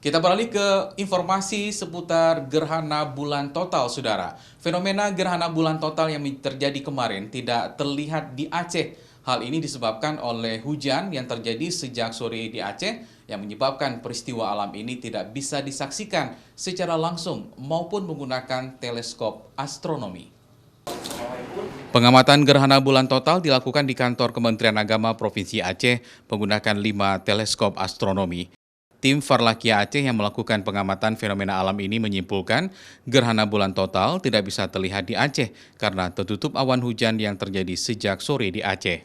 Kita beralih ke informasi seputar gerhana bulan total, Saudara. Fenomena gerhana bulan total yang terjadi kemarin tidak terlihat di Aceh. Hal ini disebabkan oleh hujan yang terjadi sejak sore di Aceh yang menyebabkan peristiwa alam ini tidak bisa disaksikan secara langsung maupun menggunakan teleskop astronomi. Pengamatan gerhana bulan total dilakukan di kantor Kementerian Agama Provinsi Aceh menggunakan 5 teleskop astronomi. Tim Farlakia Aceh yang melakukan pengamatan fenomena alam ini menyimpulkan gerhana bulan total tidak bisa terlihat di Aceh karena tertutup awan hujan yang terjadi sejak sore di Aceh.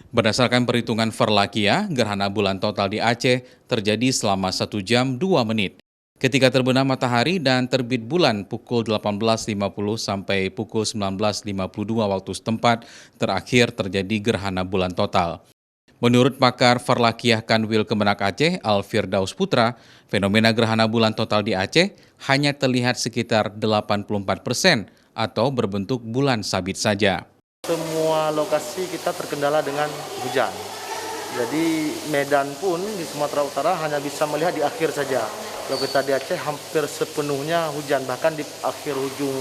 Berdasarkan perhitungan Farlakia, gerhana bulan total di Aceh terjadi selama 1 jam 2 menit. Ketika terbenam matahari dan terbit bulan pukul 18.50 sampai pukul 19.52 waktu setempat, terakhir terjadi gerhana bulan total. Menurut pakar Farlakiah Kanwil Kemenak Aceh, Al-Firdaus Putra, fenomena gerhana bulan total di Aceh hanya terlihat sekitar 84% atau berbentuk bulan sabit saja. Semua lokasi kita terkendala dengan hujan. Jadi Medan pun di Sumatera Utara hanya bisa melihat di akhir saja. Kalau kita di Aceh hampir sepenuhnya hujan, bahkan di akhir ujung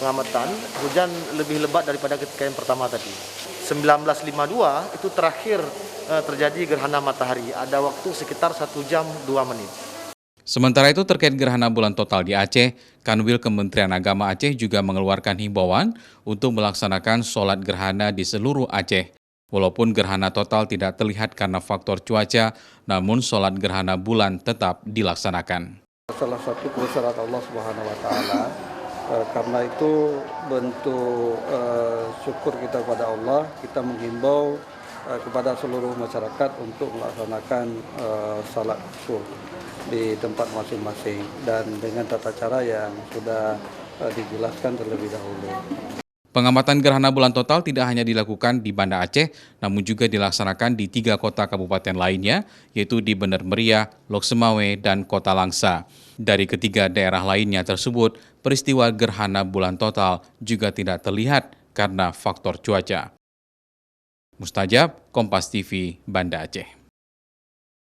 pengamatan hujan lebih lebat daripada ketika yang pertama tadi. 1952 itu terakhir terjadi gerhana matahari. Ada waktu sekitar 1 jam 2 menit. Sementara itu terkait gerhana bulan total di Aceh, Kanwil Kementerian Agama Aceh juga mengeluarkan himbauan untuk melaksanakan sholat gerhana di seluruh Aceh. Walaupun gerhana total tidak terlihat karena faktor cuaca, namun sholat gerhana bulan tetap dilaksanakan. Salah satu kebesaran Allah Subhanahu wa Ta'ala, karena itu bentuk syukur kita kepada Allah, kita menghimbau kepada seluruh masyarakat untuk melaksanakan salat khusyuk di tempat masing-masing dan dengan tata cara yang sudah dijelaskan terlebih dahulu. Pengamatan gerhana bulan total tidak hanya dilakukan di Banda Aceh, namun juga dilaksanakan di 3 kota kabupaten lainnya, yaitu di Bener Meriah, Lok Semawe, dan Kota Langsa. Dari ketiga daerah lainnya tersebut, peristiwa gerhana bulan total juga tidak terlihat karena faktor cuaca. Mustajab, Kompas TV, Banda Aceh.